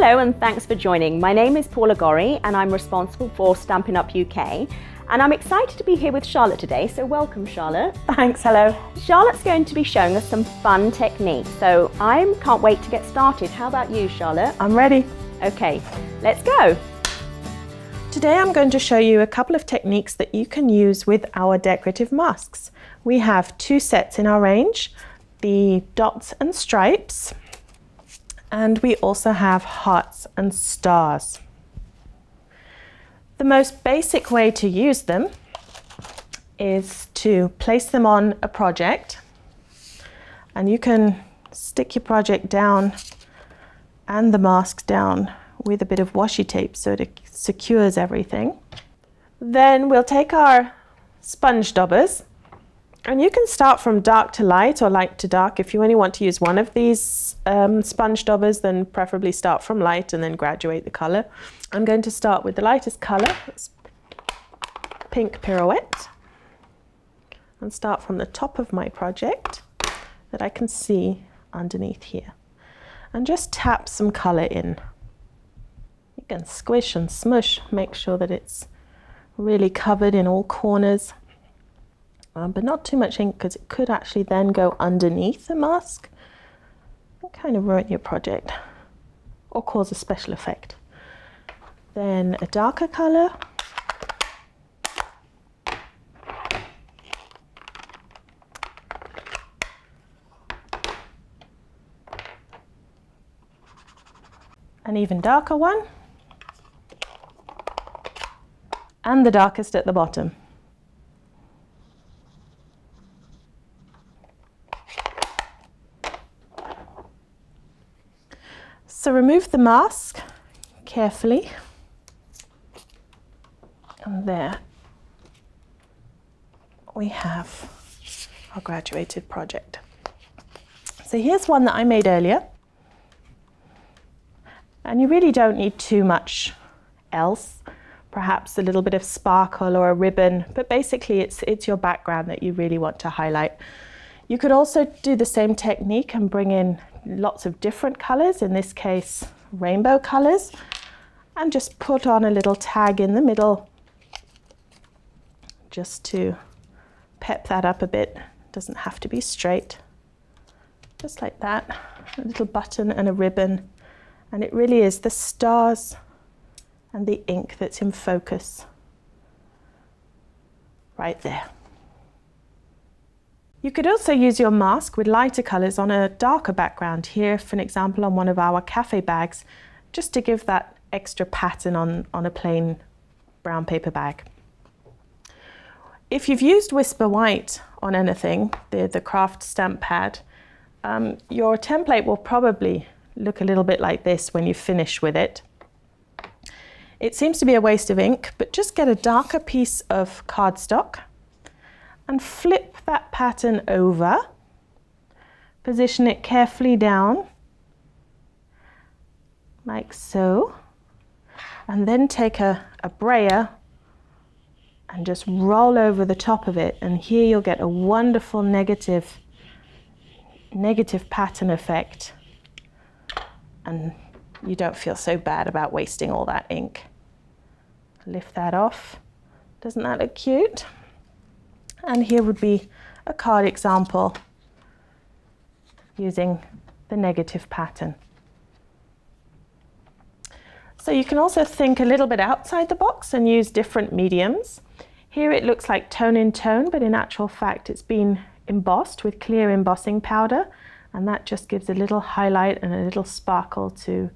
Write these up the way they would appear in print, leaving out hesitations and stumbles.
Hello and thanks for joining. My name is Paula Gorry and I'm responsible for Stampin Up UK. And I'm excited to be here with Charlotte today, so welcome Charlotte. Thanks, hello. Charlotte's going to be showing us some fun techniques, so I can't wait to get started. How about you, Charlotte? I'm ready. Okay, let's go. Today I'm going to show you a couple of techniques that you can use with our decorative masks. We have two sets in our range, the dots and stripes, and we also have hearts and stars. The most basic way to use them is to place them on a project, and you can stick your project down and the mask down with a bit of washi tape so it secures everything. Then we'll take our sponge daubers, and you can start from dark to light or light to dark. If you only want to use one of these sponge daubers, then preferably start from light and then graduate the color. I'm going to start with the lightest color, it's pink pirouette, and start from the top of my project that I can see underneath here, and just tap some color in. You can squish and smush, make sure that it's really covered in all corners, but not too much ink because it could actually then go underneath the mask and kind of ruin your project or cause a special effect. Then a darker color, an even darker one, and the darkest at the bottom. So remove the mask carefully, and there we have our graduated project. So here's one that I made earlier, and you really don't need too much else, perhaps a little bit of sparkle or a ribbon, but basically it's your background that you really want to highlight. You could also do the same technique and bring in lots of different colors, in this case rainbow colors, and just put on a little tag in the middle just to pep that up a bit. It doesn't have to be straight, just like that, a little button and a ribbon, and it really is the stars and the ink that's in focus right there. You could also use your mask with lighter colors on a darker background, here for an example on one of our cafe bags, just to give that extra pattern on a plain brown paper bag. If you've used Whisper White on anything, the craft stamp pad, your template will probably look a little bit like this when you finish with it. It seems to be a waste of ink, but just get a darker piece of cardstock and flip that pattern over, position it carefully down, like so, and then take a brayer and just roll over the top of it, and here you'll get a wonderful negative pattern effect, and you don't feel so bad about wasting all that ink. Lift that off. Doesn't that look cute? And here would be a card example using the negative pattern. So you can also think a little bit outside the box and use different mediums. Here it looks like tone in tone, but in actual fact it's been embossed with clear embossing powder, and that just gives a little highlight and a little sparkle to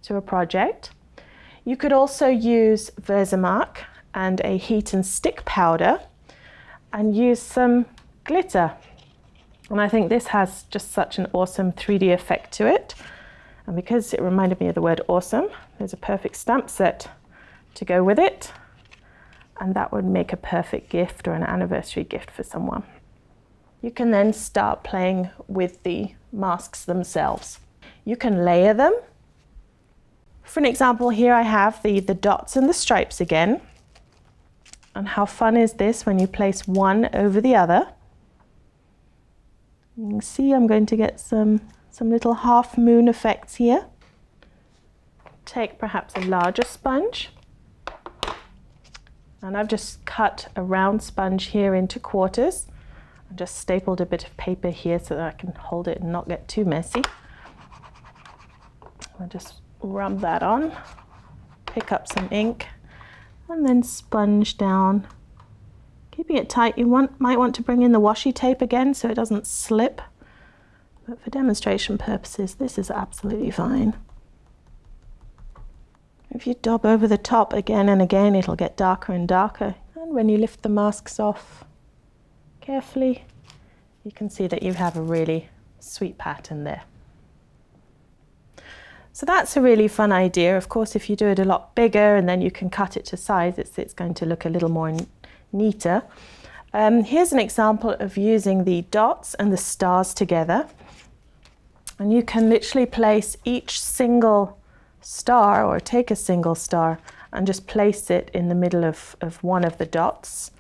a project. You could also use Versamark and a heat and stick powder and use some glitter. And I think this has just such an awesome 3D effect to it. And because it reminded me of the word awesome, there's a perfect stamp set to go with it. And that would make a perfect gift or an anniversary gift for someone. You can then start playing with the masks themselves. You can layer them. For an example, here I have the dots and the stripes again. And how fun is this when you place one over the other? You can see I'm going to get some little half moon effects here. take perhaps a larger sponge, and I've just cut a round sponge here into quarters. I just stapled a bit of paper here so that I can hold it and not get too messy. I'll just rub that on, pick up some ink, and then sponge down. Keeping it tight, you might want to bring in the washi tape again so it doesn't slip. But for demonstration purposes, this is absolutely fine. If you dab over the top again and again, it'll get darker and darker. And when you lift the masks off carefully, you can see that you have a really sweet pattern there. So that's a really fun idea. Of course, if you do it a lot bigger and then you can cut it to size, it's going to look a little more neater. Here's an example of using the dots and the stars together. And you can literally place each single star, or take a single star and just place it in the middle of one of the dots.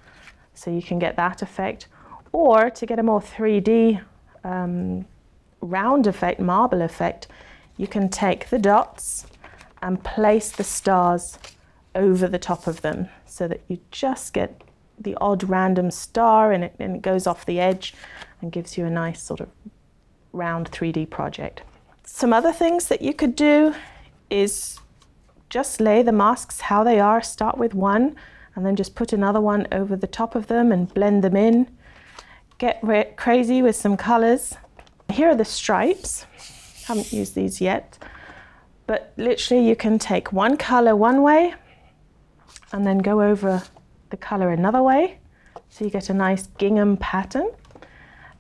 So you can get that effect. Or to get a more 3D round effect, marble effect, you can take the dots and place the stars over the top of them so that you just get the odd random star and it goes off the edge and gives you a nice sort of round 3D project. Some other things that you could do is just lay the masks how they are. Start with one and then just put another one over the top of them and blend them in. Get crazy with some colors. Here are the stripes. Haven't used these yet, but literally you can take one color one way and then go over the color another way, so you get a nice gingham pattern.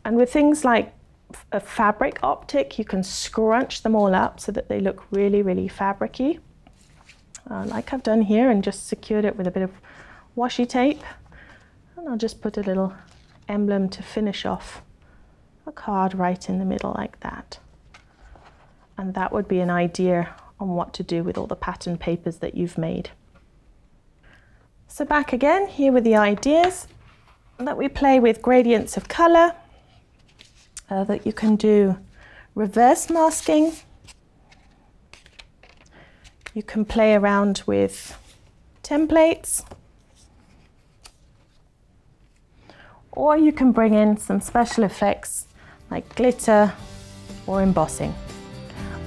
And with things like a fabric optic, you can scrunch them all up so that they look really, really fabricy, like I've done here, and just secured it with a bit of washi tape. And I'll just put a little emblem to finish off a card right in the middle like that. And that would be an idea on what to do with all the pattern papers that you've made. So back again, here with the ideas that we play with gradients of color, that you can do reverse masking. You can play around with templates, or you can bring in some special effects like glitter or embossing.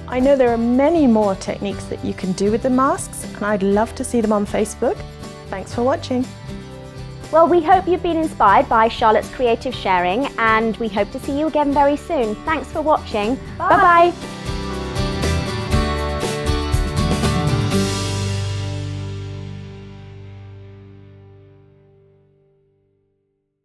I know there are many more techniques that you can do with the masks, and I'd love to see them on Facebook. Thanks for watching. Well, we hope you've been inspired by Charlotte's creative sharing, and we hope to see you again very soon. Thanks for watching. Bye-bye.